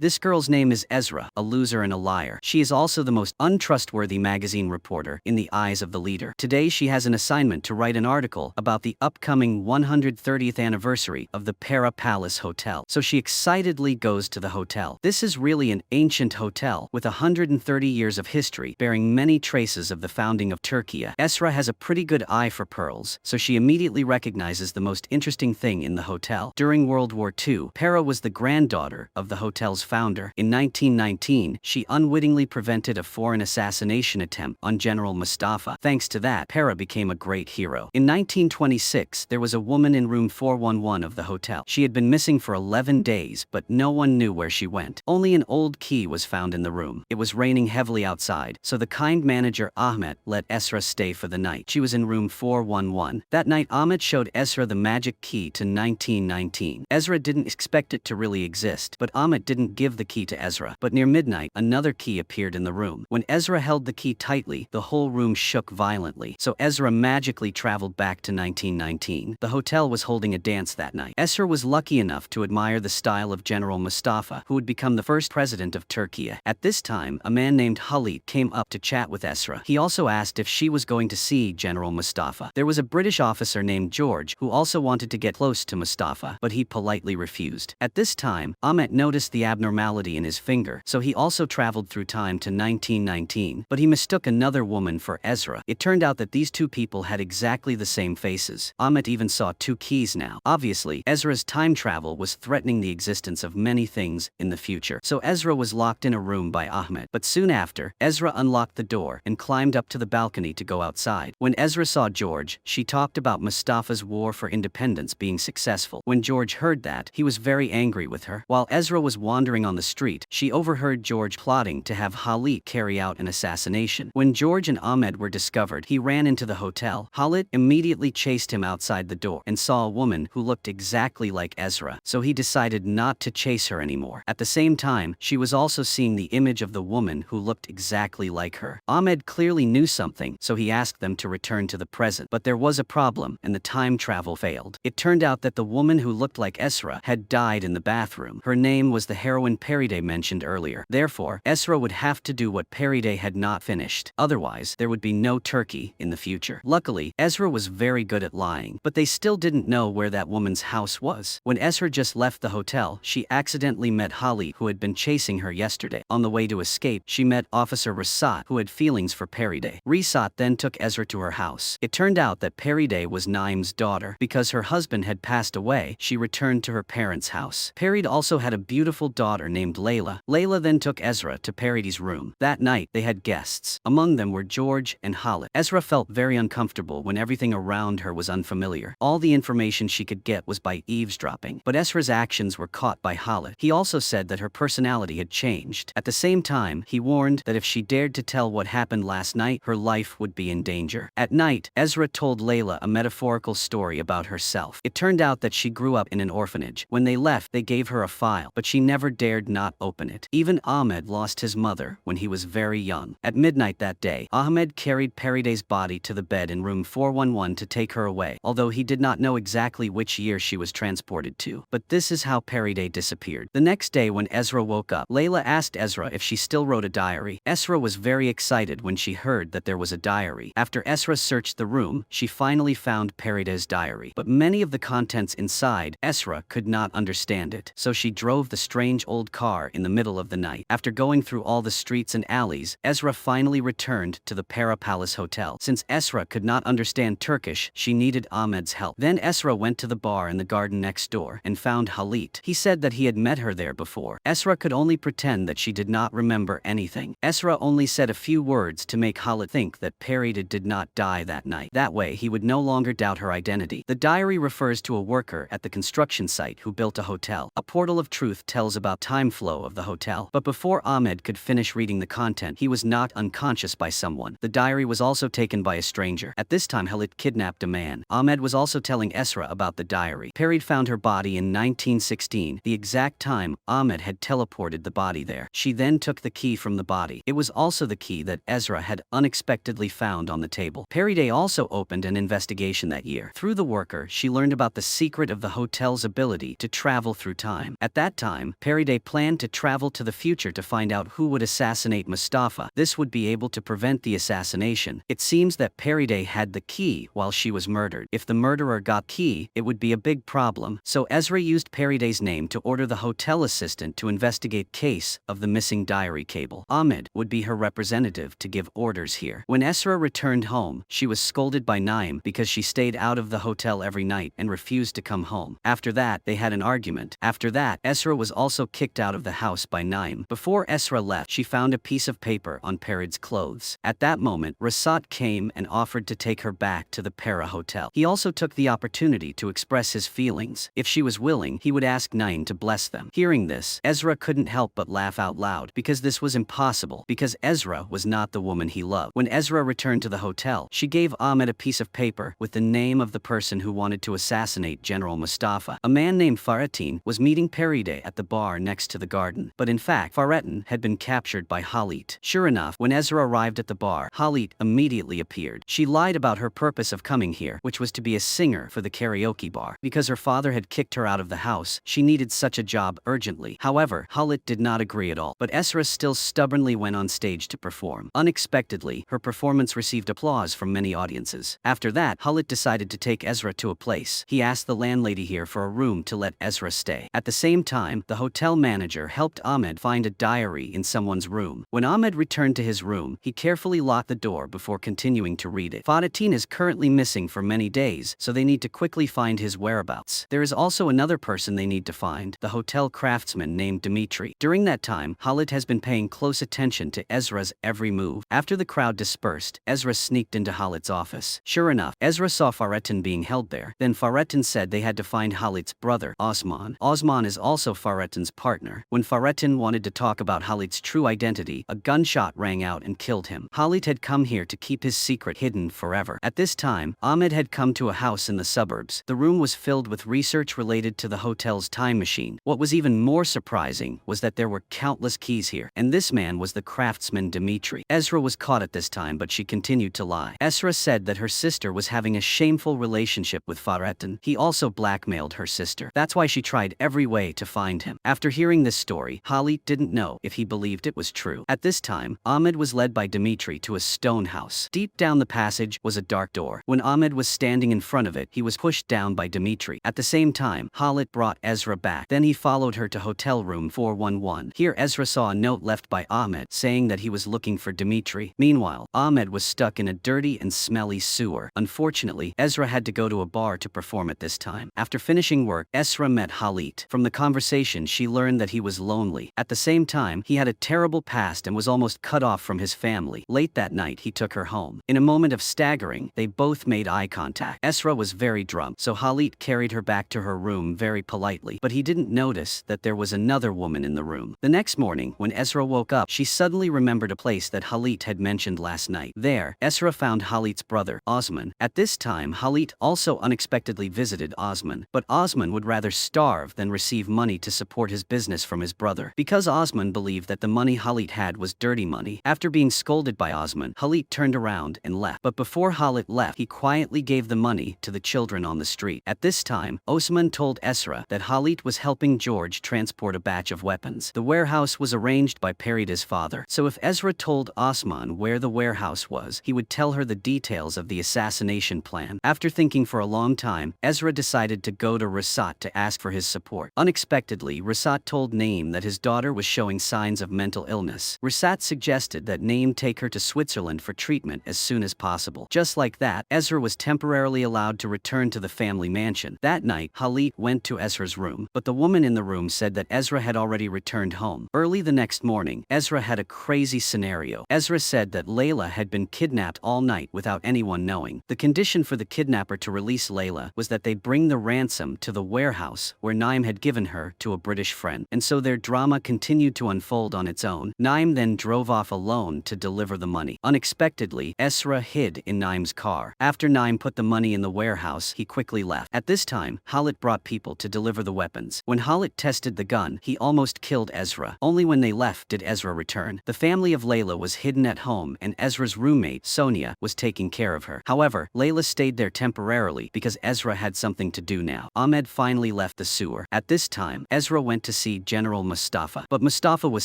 This girl's name is Ezra, a loser and a liar. She is also the most untrustworthy magazine reporter in the eyes of the leader. Today she has an assignment to write an article about the upcoming 130th anniversary of the Para Palace Hotel. So she excitedly goes to the hotel. This is really an ancient hotel with 130 years of history, bearing many traces of the founding of Turkey. Ezra has a pretty good eye for pearls, so she immediately recognizes the most interesting thing in the hotel. During World War II, Para was the granddaughter of the hotel's founder. In 1919, she unwittingly prevented a foreign assassination attempt on General Mustafa. Thanks to that, Para became a great hero. In 1926, there was a woman in room 411 of the hotel. She had been missing for 11 days, but no one knew where she went. Only an old key was found in the room. It was raining heavily outside, so the kind manager Ahmet let Ezra stay for the night. She was in room 411. That night, Ahmet showed Ezra the magic key to 1919. Ezra didn't expect it to really exist, but Ahmet didn't give the key to Ezra. But near midnight, another key appeared in the room. When Ezra held the key tightly, the whole room shook violently. So Ezra magically traveled back to 1919. The hotel was holding a dance that night. Ezra was lucky enough to admire the style of General Mustafa, who would become the first president of Turkey. At this time, a man named Halit came up to chat with Ezra. He also asked if she was going to see General Mustafa. There was a British officer named George who also wanted to get close to Mustafa, but he politely refused. At this time, Ahmet noticed the abnormality in his finger, so he also traveled through time to 1919, but he mistook another woman for Ezra. It turned out that these two people had exactly the same faces. Ahmet even saw two keys now. Obviously, Ezra's time travel was threatening the existence of many things in the future. So Ezra was locked in a room by Ahmet. But soon after, Ezra unlocked the door and climbed up to the balcony to go outside. When Ezra saw George, she talked about Mustafa's war for independence being successful. When George heard that, he was very angry with her. While Ezra was wandering on the street, she overheard George plotting to have Halit carry out an assassination. When George and Ahmed were discovered, he ran into the hotel. Halit immediately chased him outside the door and saw a woman who looked exactly like Ezra, so he decided not to chase her anymore. At the same time, she was also seeing the image of the woman who looked exactly like her. Ahmed clearly knew something, so he asked them to return to the present. But there was a problem, and the time travel failed. It turned out that the woman who looked like Ezra had died in the bathroom. Her name was the heroine Peride mentioned earlier. Therefore, Ezra would have to do what Peride had not finished. Otherwise, there would be no Turkey in the future. Luckily, Ezra was very good at lying, but they still didn't know where that woman's house was. When Ezra just left the hotel, she accidentally met Halit, who had been chasing her yesterday. On the way to escape, she met Officer Risat, who had feelings for Peride. Risat then took Ezra to her house. It turned out that Peride was Naim's daughter. Because her husband had passed away, she returned to her parents' house. Peride also had a beautiful daughter named Layla. Layla then took Ezra to Peride's room. That night, they had guests. Among them were George and Halit. Ezra felt very uncomfortable when everything around her was unfamiliar. All the information she could get was by eavesdropping. But Ezra's actions were caught by Halit. He also said that her personality had changed. At the same time, he warned that if she dared to tell what happened last night, her life would be in danger. At night, Ezra told Layla a metaphorical story about herself. It turned out that she grew up in an orphanage. When they left, they gave her a file, but she never dared not open it. Even Ahmed lost his mother when he was very young. At midnight that day, Ahmed carried Peride's body to the bed in room 411 to take her away, although he did not know exactly which year she was transported to. But this is how Peride disappeared. The next day when Ezra woke up, Layla asked Ezra if she still wrote a diary. Ezra was very excited when she heard that there was a diary. After Ezra searched the room, she finally found Peride's diary. But many of the contents inside, Ezra could not understand it. So she drove the strange old car in the middle of the night. After going through all the streets and alleys, Ezra finally returned to the Para Palace Hotel. Since Ezra could not understand Turkish, she needed Ahmed's help. Then Ezra went to the bar in the garden next door and found Halit. He said that he had met her there before. Ezra could only pretend that she did not remember anything. Ezra only said a few words to make Halit think that Peride did not die that night. That way, he would no longer doubt her identity. The diary refers to a worker at the construction site who built a hotel. A portal of truth tells about time flow of the hotel. But before Ahmed could finish reading the content, he was knocked unconscious by someone. The diary was also taken by a stranger. At this time, Halit kidnapped a man. Ahmed was also telling Ezra about the diary. Peride found her body in 1916, the exact time Ahmed had teleported the body there. She then took the key from the body. It was also the key that Ezra had unexpectedly found on the table. Peride also opened an investigation that year. Through the worker, she learned about the secret of the hotel's ability to travel through time. At that time, Peride Periday planned to travel to the future to find out who would assassinate Mustafa. This would be able to prevent the assassination. It seems that Periday had the key while she was murdered. If the murderer got key, it would be a big problem. So Ezra used Periday's name to order the hotel assistant to investigate case of the missing diary cable. Ahmed would be her representative to give orders here. When Ezra returned home, she was scolded by Naim because she stayed out of the hotel every night and refused to come home. After that, they had an argument. After that, Ezra was also kicked out of the house by Naim. Before Ezra left, she found a piece of paper on Perid's clothes. At that moment, Rasat came and offered to take her back to the Para hotel. He also took the opportunity to express his feelings. If she was willing, he would ask Naim to bless them. Hearing this, Ezra couldn't help but laugh out loud because this was impossible, because Ezra was not the woman he loved. When Ezra returned to the hotel, she gave Ahmed a piece of paper with the name of the person who wanted to assassinate General Mustafa. A man named Fahrettin was meeting Periday at the bar next to the garden, but in fact, Fahrettin had been captured by Halit. Sure enough, when Ezra arrived at the bar, Halit immediately appeared. She lied about her purpose of coming here, which was to be a singer for the karaoke bar. Because her father had kicked her out of the house, she needed such a job urgently. However, Halit did not agree at all, but Ezra still stubbornly went on stage to perform. Unexpectedly, her performance received applause from many audiences. After that, Halit decided to take Ezra to a place. He asked the landlady here for a room to let Ezra stay. At the same time, the hotel manager helped Ahmed find a diary in someone's room. When Ahmed returned to his room, he carefully locked the door before continuing to read it. Fahrettin is currently missing for many days, so they need to quickly find his whereabouts. There is also another person they need to find, the hotel craftsman named Dmitri. During that time, Halit has been paying close attention to Ezra's every move. After the crowd dispersed, Ezra sneaked into Halit's office. Sure enough, Ezra saw Fahrettin being held there. Then Fahrettin said they had to find Halit's brother, Osman. Osman is also Fahrettin's partner. When Fahrettin wanted to talk about Halit's true identity, a gunshot rang out and killed him. Halit had come here to keep his secret hidden forever. At this time, Ahmed had come to a house in the suburbs. The room was filled with research related to the hotel's time machine. What was even more surprising was that there were countless keys here, and this man was the craftsman Dmitri. Ezra was caught at this time, but she continued to lie. Ezra said that her sister was having a shameful relationship with Fahrettin. He also blackmailed her sister. That's why she tried every way to find him. After hearing this story, Halit didn't know if he believed it was true. At this time, Ahmed was led by Dmitri to a stone house. Deep down the passage was a dark door. When Ahmed was standing in front of it, he was pushed down by Dmitri. At the same time, Halit brought Ezra back. Then he followed her to hotel room 411. Here Ezra saw a note left by Ahmed saying that he was looking for Dmitri. Meanwhile, Ahmed was stuck in a dirty and smelly sewer. Unfortunately, Ezra had to go to a bar to perform at this time. After finishing work, Ezra met Halit. From the conversation, she learned that he was lonely. At the same time, he had a terrible past and was almost cut off from his family. Late that night, he took her home. In a moment of staggering, they both made eye contact. Ezra was very drunk, so Halit carried her back to her room very politely, but he didn't notice that there was another woman in the room. The next morning, when Ezra woke up, she suddenly remembered a place that Halit had mentioned last night. There, Ezra found Halit's brother, Osman. At this time, Halit also unexpectedly visited Osman, but Osman would rather starve than receive money to support his business from his brother. Because Osman believed that the money Halit had was dirty money, after being scolded by Osman, Halit turned around and left. But before Halit left, he quietly gave the money to the children on the street. At this time, Osman told Ezra that Halit was helping George transport a batch of weapons. The warehouse was arranged by Perida's father, so if Ezra told Osman where the warehouse was, he would tell her the details of the assassination plan. After thinking for a long time, Ezra decided to go to Rasat to ask for his support. Unexpectedly, Rasat told Naim that his daughter was showing signs of mental illness. Rasat suggested that Naim take her to Switzerland for treatment as soon as possible. Just like that, Ezra was temporarily allowed to return to the family mansion. That night, Halit went to Ezra's room, but the woman in the room said that Ezra had already returned home. Early the next morning, Ezra had a crazy scenario. Ezra said that Layla had been kidnapped all night without anyone knowing. The condition for the kidnapper to release Layla was that they bring the ransom to the warehouse where Naim had given her to a British friend. And so their drama continued to unfold on its own. Naim then drove off alone to deliver the money. Unexpectedly, Ezra hid in Naim's car. After Naim put the money in the warehouse, he quickly left. At this time, Halit brought people to deliver the weapons. When Halit tested the gun, he almost killed Ezra. Only when they left did Ezra return. The family of Layla was hidden at home and Ezra's roommate, Sonia, was taking care of her. However, Layla stayed there temporarily because Ezra had something to do now. Ahmed finally left the sewer. At this time, Ezra went to see General Mustafa. But Mustafa was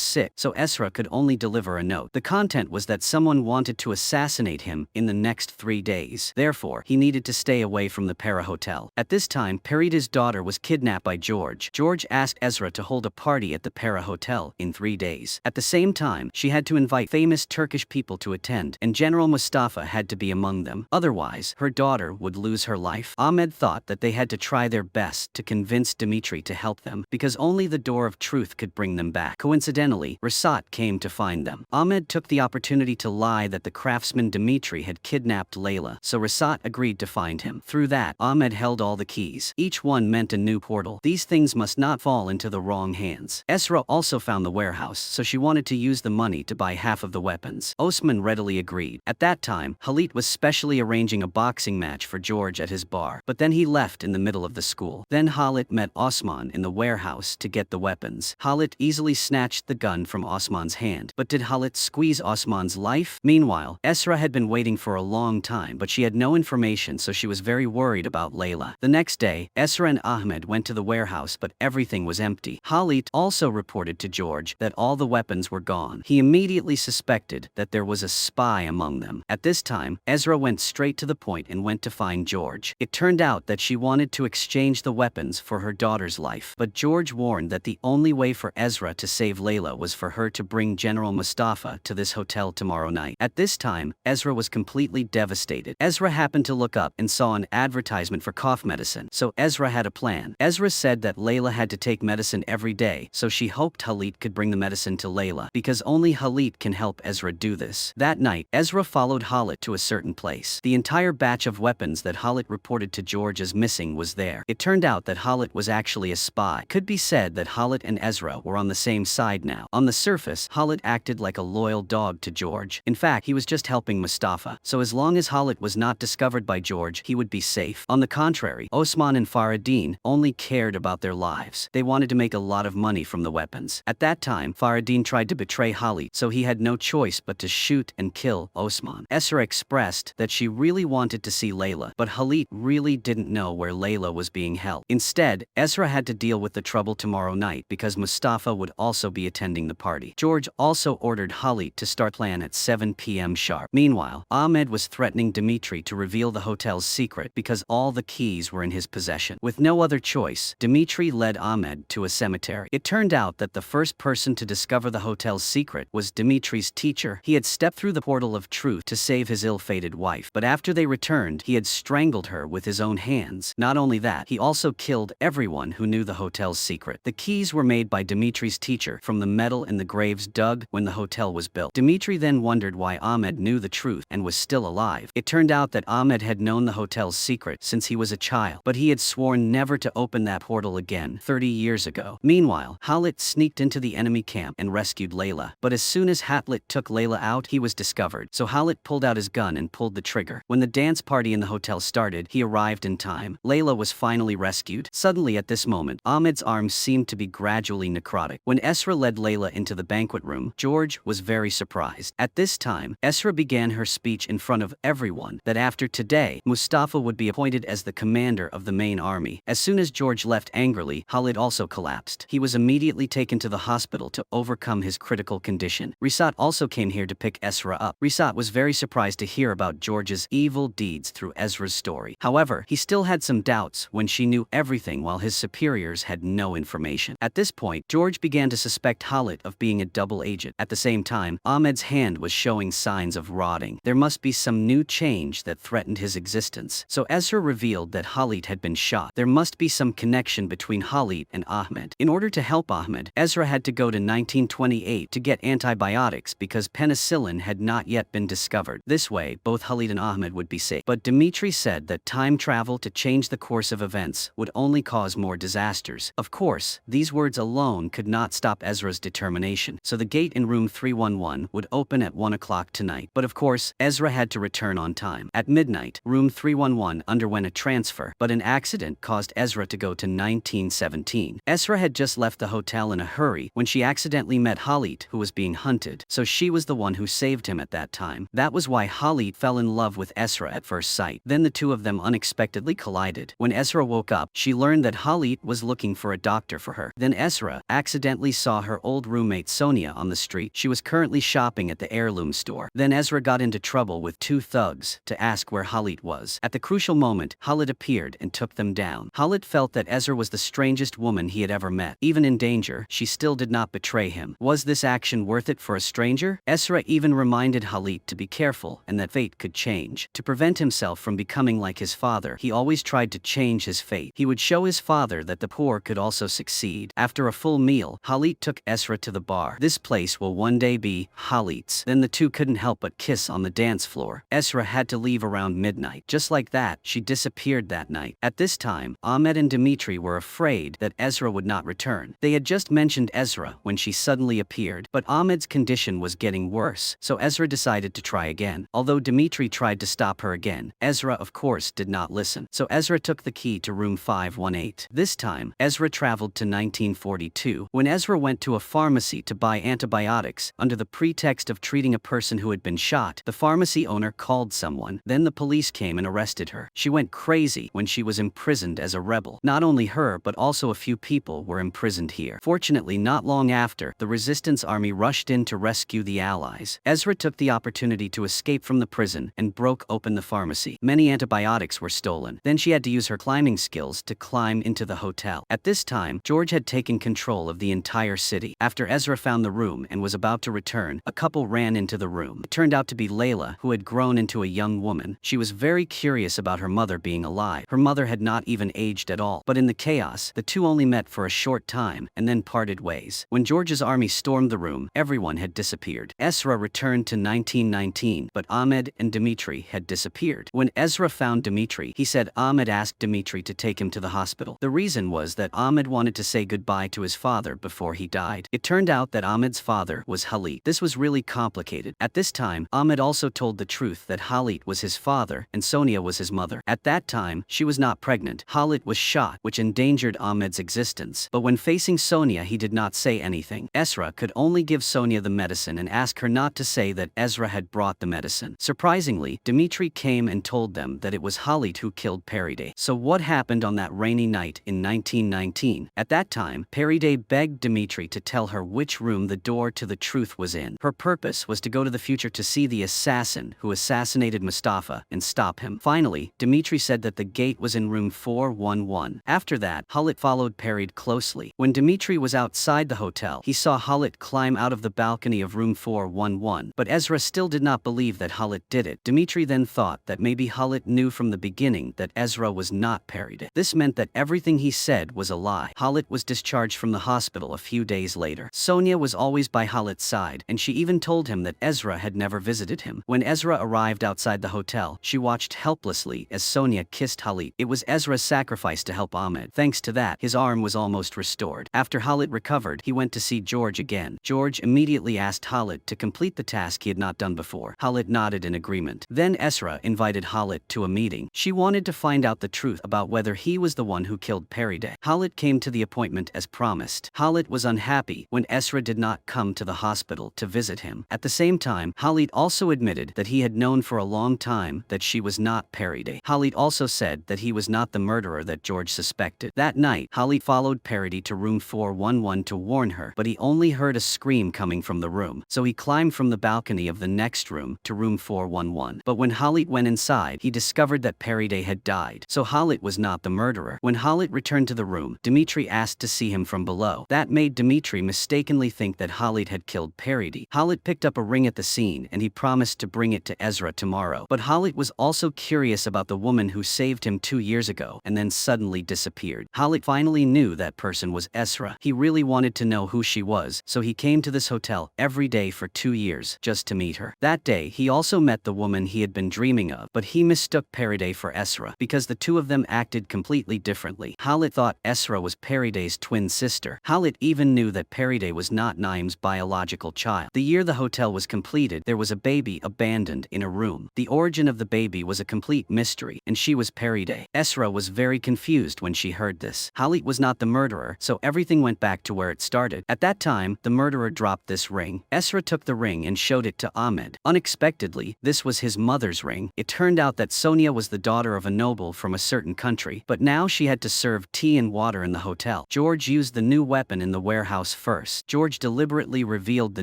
sick, so Ezra could only deliver a note. The content was that someone wanted to assassinate him in the next 3 days. Therefore, he needed to stay away from the Para Hotel. At this time, Perida's daughter was kidnapped by George. George asked Ezra to hold a party at the Para Hotel in 3 days. At the same time, she had to invite famous Turkish people to attend, and General Mustafa had to be among them. Otherwise, her daughter would lose her life. Ahmed thought that they had to try their best to convince Dimitri to help them, because only the door of truth could bring them back. Coincidentally, Rasat came to find them. Ahmed took the opportunity to lie that the craftsman Dimitri had kidnapped Layla, so Rasat agreed to find him. Through that, Ahmed held all the keys. Each one meant a new portal. These things must not fall into the wrong hands. Esra also found the warehouse, so she wanted to use the money to buy half of the weapons. Osman readily agreed. At that time, Halit was specially arranging a boxing match for George at his bar, but then he left in the middle of the school. Then Halit met Osman in the warehouse to get the weapons. Halit easily snatched the gun from Osman's hand, but did Halit squeeze Osman's life? Meanwhile, Esra had been waiting for a long time, but she had no information, so she was very worried about Layla. The next day, Esra and Ahmed went to the warehouse, but everything was empty. Halit also reported to George that all the weapons were gone. He immediately suspected that there was a spy among them. At this time, Ezra went straight to the point and went to find George. It turned out that she wanted to exchange the weapons for her daughter's life, but George warned that the only way for Ezra to save Layla was for her to bring General Mustafa to this hotel tomorrow night. At this time, Ezra was completely devastated. Ezra happened to look up and saw an advertisement for cough medicine, so Ezra had a plan. Ezra said that Layla had to take medicine every day, so she hoped Halit could bring the medicine to Layla, because only Halit can help Ezra do this. That night, Ezra followed Halit to a certain place. The entire batch of weapons that Halit reported to George as missing was there. It turned out that Halit was actually a spy. Could be said that Halit and Ezra were on the same side now. On the surface, Halit acted like a loyal dog to George. In fact, he was just helping Mustafa, so as long as Halit was not discovered by George, he would be safe. On the contrary, Osman and Faradin only cared about their lives. They wanted to make a lot of money from the weapons. At that time, Faradin tried to betray Halit, so he had no choice but to shoot and kill Osman. Esra expressed that she really wanted to see Layla, but Halit really didn't know where Layla was being held. Instead, Esra had to deal with the trouble tomorrow night because Mustafa would also be attending the party. George also ordered Halit to start plan at 7 p.m. sharp. Meanwhile, Ahmed was threatening Dimitri to reveal the hotel's secret because all the keys were in his possession. With no other choice, Dimitri led Ahmed to a cemetery. It turned out that the first person to discover the hotel's secret was Dimitri's teacher. He had stepped through the portal of truth to save his ill-fated wife, but after they returned, he had strangled her with his own hands. Not only that, he also killed everyone who knew the hotel's secret. The keys were made by Dimitri's teacher from the metal in the graves dug when the hotel was built. Dimitri then wondered why Ahmed knew the truth and was still alive. It turned out that Ahmed had known the hotel's secret since he was a child, but he had sworn never to open that portal again 30 years ago. Meanwhile, Halit sneaked into the enemy camp and rescued Layla, but as soon as Halit took Layla out, he was discovered, so Halit pulled out his gun and pulled the trigger. When the dance party in the hotel started, he arrived in time. Layla was finally rescued. Suddenly at this moment, Ahmed's arms seemed to be gradually necrotic. When Esra led Layla into the banquet room, George was very surprised. At this time, Esra began her speech in front of everyone that after today, Mustafa would be appointed as the commander of the main army. As soon as George left angrily, Halit also collapsed. He was immediately taken to the hospital to overcome his critical condition. Risat also came here to pick Esra up. Risat was very surprised to hear about George's evil deeds through Ezra's story. However, he still had some doubts when she knew everything while his superiors had no information. At this point, George began to suspect Halit of being a double agent. At the same time, Ahmed's hand was showing signs of rotting. There must be some new change that threatened his existence. So Ezra revealed that Halit had been shot. There must be some connection between Halit and Ahmed. In order to help Ahmed, Ezra had to go to 1928 to get antibiotics because penicillin had not yet been discovered. This way, both Halit and Ahmed would be safe. But Dimitri said that time travel to change the course of events would only cause more disasters. Of course, these words alone could not stop Ezra's determination, so the gate in room 311 would open at 1 o'clock tonight. But of course, Ezra had to return on time. At midnight, room 311 underwent a transfer, but an accident caused Ezra to go to 1917. Ezra had just left the hotel in a hurry when she accidentally met Halit, who was being hunted, so she was the one who saved him at that time. That was why Halit fell in love with Ezra at first sight. Then the two of them unexpectedly collided. When Ezra woke up, she learned that Halit was looking for a doctor for her. her. Then Ezra accidentally saw her old roommate Sonia on the street. She was currently shopping at the heirloom store. Then Ezra got into trouble with two thugs to ask where Khalid was. At the crucial moment, Khalid appeared and took them down. Khalid felt that Ezra was the strangest woman he had ever met. Even in danger, she still did not betray him. Was this action worth it for a stranger? Ezra even reminded Khalid to be careful and that fate could change. To prevent himself from becoming like his father, he always tried to change his fate. He would show his father that the poor could also succeed. After a full meal, Khalid took Ezra to the bar. This place will one day be Khalid's. Then the two couldn't help but kiss on the dance floor. Ezra had to leave around midnight. Just like that, she disappeared that night. At this time, Ahmed and Dimitri were afraid that Ezra would not return. They had just mentioned Ezra when she suddenly appeared, but Ahmed's condition was getting worse, so Ezra decided to try again. Although Dimitri tried to stop her again, Ezra of course did not listen. So Ezra took the key to room 518. This time, Ezra traveled to 1942. When Ezra went to a pharmacy to buy antibiotics, under the pretext of treating a person who had been shot, the pharmacy owner called someone. Then the police came and arrested her. She went crazy when she was imprisoned as a rebel. Not only her but also a few people were imprisoned here. Fortunately, not long after, the resistance army rushed in to rescue the Allies. Ezra took the opportunity to escape from the prison and broke open the pharmacy. Many antibiotics were stolen. Then she had to use her climbing skills to climb into the hotel. At this time, George had taken control of the entire city. After Ezra found the room and was about to return, a couple ran into the room. It turned out to be Layla, who had grown into a young woman. She was very curious about her mother being alive. Her mother had not even aged at all. But in the chaos, the two only met for a short time and then parted ways. When George's army stormed the room, everyone had disappeared. Ezra returned to 1919, but Ahmed and Dimitri had disappeared. When Ezra found Dimitri, he said Ahmed asked Dimitri to take him to the hospital. The reason was that Ahmed wanted to say goodbye to his father before he died. It turned out that Ahmed's father was Khalid. This was really complicated. At this time, Ahmed also told the truth that Khalid was his father and Sonia was his mother. At that time, she was not pregnant. Khalid was shot, which endangered Ahmed's existence. But when facing Sonia, he did not say anything. Ezra could only give Sonia the medicine and ask her not to say that Ezra had brought the medicine. Surprisingly, Dimitri came and told them that it was Khalid who killed Periday. So what happened on that rainy night in 1919? At that time, Periday begged Dimitri to tell her which room the door to the truth was in. Her purpose was to go to the future to see the assassin who assassinated Mustafa and stop him. Finally, Dimitri said that the gate was in room 411. After that, Khalid followed Periday closely. When Dimitri was outside the hotel, he saw Khalid climb out of the balcony of room 411, but Ezra still did not believe that Khalid did it. Dimitri then thought that maybe Khalid knew from the beginning that Ezra was not Periday. This meant that everything he said was a lie. Khalid was discharged from the hospital a few days later. Sonia was always by Khalid's side, and she even told him that Ezra had never visited him. When Ezra arrived outside the hotel, she watched helplessly as Sonia kissed Khalid. It was Ezra's sacrifice to help Ahmed. Thanks to that, his arm was almost restored. After Khalid recovered, he went to see George again. George immediately asked Khalid to complete the task he had not done before. Khalid nodded in agreement. Then Ezra invited Khalid to a meeting. She wanted to find out the truth about whether he was the one who killed Periday. Khalid came to the appointment as promised. Khalid was unhappy when Ezra did not come to the hospital to visit him. At the same time, Khalid also admitted that he had known for a long time that she was not Periday. Khalid also said that he was not the murderer that George suspected. That night, Khalid followed Periday to room 411 to warn her, but he only heard a scream coming from the room. So he climbed from the balcony of the next room to room 411. But when Khalid went inside, he discovered that Periday had died. So Khalid was not the murderer. When Khalid returned to the room, Dimitri asked to see him from below. That made Dimitri mistakenly think that Khalid had killed Periday. Khalid picked up a ring at the scene and he promised to bring it to Ezra tomorrow. But Khalid was also curious about the woman who saved him 2 years ago and then suddenly disappeared. Khalid finally knew that person was Ezra. He really wanted to know who she was, so he came to this hotel every day for 2 years just to meet her. That day, he also met the woman he had been dreaming of, but he mistook Periday for Ezra because the two of them acted completely differently. Khalid thought Ezra was Periday's twin sister. Khalid even knew that Periday was not Naim's biological child. The year the hotel was completed, there was a baby abandoned in a room. The origin of the baby was a complete mystery, and she was Periday. Ezra was very confused when she heard this. Khalid was not the murderer, so everything went back to where it started. At that time, the murderer dropped this ring. Ezra took the ring and showed it to Ahmed. Unexpectedly, this was his mother's ring. It turned out that Sonia was the daughter of a noble from a certain country, but now she had to serve tea and water in the hotel. George used the new weapon in the warehouse first. George deliberately revealed the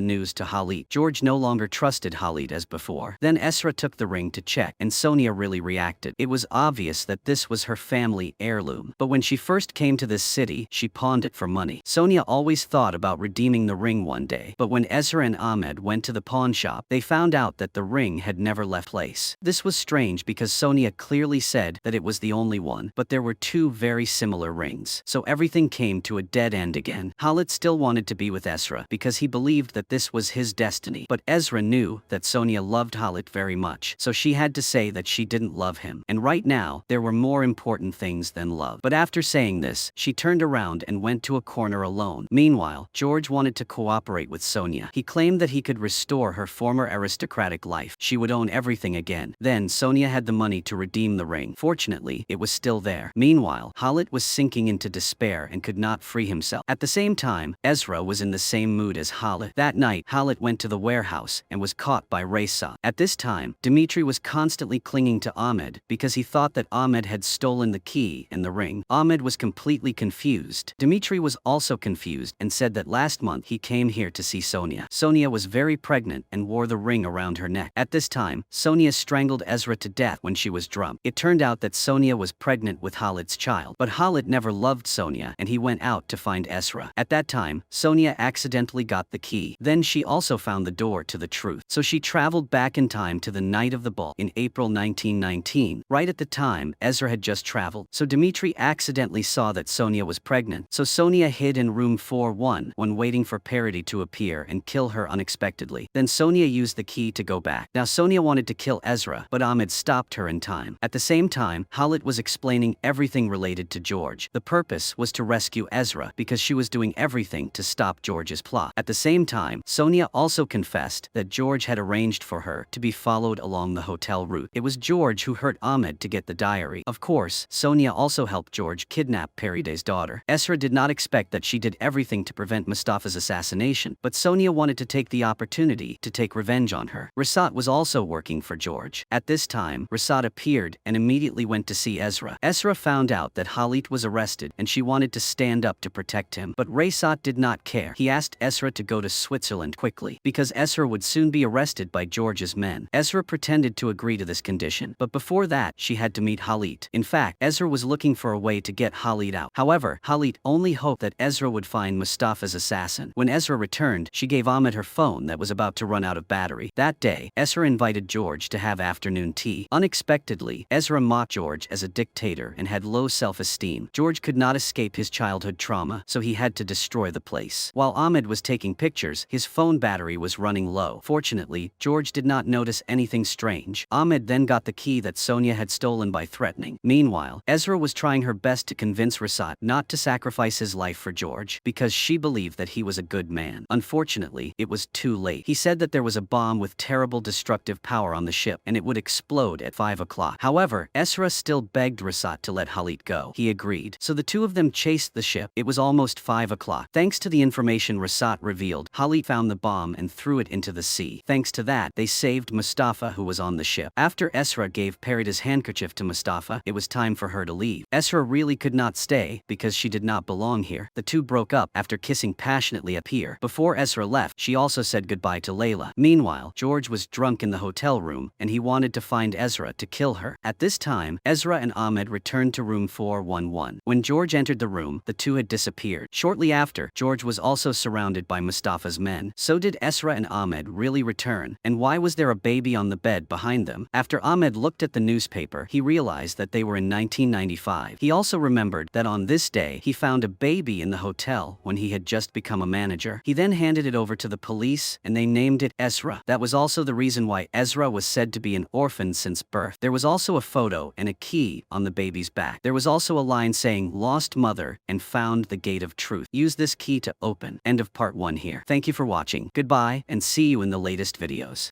news to Khalid. George no longer trusted Khalid as before. Then Esra took the ring to check, and Sonia really reacted. It was obvious that this was her family heirloom. But when she first came to this city, she pawned it for money. Sonia always thought about redeeming the ring one day. But when Ezra and Ahmed went to the pawn shop, they found out that the ring had never left place. This was strange because Sonia clearly said that it was the only one, but there were two very similar rings. So everything came to a dead end again. Khalid still wanted to be with Ezra because he believed that this was his destiny. But Ezra knew that Sonia loved Khalid very much, so she had to say that she didn't love him. And right now, there were more important things than love. But after saying this, she turned around and went to a corner alone. Meanwhile, George wanted to cooperate with Sonia. He claimed that he could restore her former aristocratic life. She would own everything again. Then Sonia had the money to redeem the ring. Fortunately, it was still there. Meanwhile, Khalid was sinking into despair and could not free himself. At the same time, Ezra was in the same mood as Khalid. That night, Khalid went to the warehouse and was caught by Raisa. At this time, Dimitri was constantly clinging to Ahmed because he thought that Ahmed had stolen the key and the ring. Ahmed was completely confused. Dimitri was also confused and said that last month he came here to see Sonia. Sonia was very pregnant and wore the ring around her neck. At this time, Sonia strangled Ezra to death when she was drunk. It turned out that Sonia was pregnant with Khalid's child, but Khalid never loved Sonia and he went out to find Ezra. At that time, Sonia accidentally got the key. Then she also found the door to the truth. So she traveled back in time to the night of the ball in April 1919. Right at the time, Ezra had just traveled. So Dimitri accidentally saw that Sonia was pregnant. So Sonia hid in room 4-1 when waiting for Parody to appear and kill her unexpectedly. Then Sonia used the key to go back. Now Sonia wanted to kill Ezra, but Ahmed stopped her in time. At the same time, Khalid was explaining everything related to George. The purpose was to rescue Ezra because she was doing everything to stop George's plot. At the same time, Sonia also confessed that George had arranged for her to be followed along the hotel route. It was George who hurt Ahmed to get the diary. Of course, Sonia also helped George kidnap Parody's daughter. Ezra did not expect that she did everything to prevent Mustafa's assassination, but Sonia wanted to take the opportunity to take revenge on her. Rasat was also working for George. At this time, Rasat appeared and immediately went to see Ezra. Ezra found out that Khalid was arrested and she wanted to stand up to protect him, but Rasat did not care. He asked Ezra to go to Switzerland quickly because Ezra would soon be arrested by George's men. Ezra pretended to agree to this condition, but before that, she had to meet Khalid. In fact, Ezra was looking for a way to get Khalid out. However, Khalid only hoped that Ezra would find Mustafa's assassin. When Ezra returned, she gave Ahmed her phone that was about to run out of battery. That day, Ezra invited George to have afternoon tea. Unexpectedly, Ezra mocked George as a dictator and had low self-esteem. George could not escape his childhood trauma, so he had to destroy the place. While Ahmed was taking pictures, his phone battery was running low. Fortunately, George did not notice anything strange. Ahmed then got the key that Sonia had stolen by threatening. Meanwhile, Ezra was trying her best to convince Rasat not to sacrifice his life for George because she believed that he was a good man. Unfortunately, it was too late. He said that there was a bomb with terrible destructive power on the ship and it would explode at 5 o'clock. However, Ezra still begged Rasat to let Khalid go. He agreed. So the two of them chased the ship. It was almost 5 o'clock. Thanks to the information Rasat revealed, Khalid found the bomb and threw it into the sea. Thanks to that, they saved Mustafa, who was on the ship. After Ezra gave Parody's handkerchief to Mustafa, it was time for her to leave. Ezra really could not stay because she did not belong here. The two broke up after kissing passionately at pier. Before Ezra left, she also said goodbye to Layla. Meanwhile, George was drunk in the hotel room and he wanted to find Ezra to kill her. At this time, Ezra and Ahmed returned to room 411. When George entered the room, the two had disappeared. Shortly after, George was also surrounded by Mustafa's men. So did Ezra and Ahmed really return? And why was there a baby on the bed behind them? After Ahmed looked at the newspaper, he realized that they were in 1995. He also remembered that on this day, he found a baby in the hotel when he had just become a manager. He then handed it over to the police and they named it Ezra. That was also the reason why Ezra was said to be an orphan since birth. There was also a photo and a key on the baby's back. There was also a line saying lost mother and found the gate of truth. Use this key to open. End of part 1 here. Thank you for watching. Goodbye and see you in the latest videos.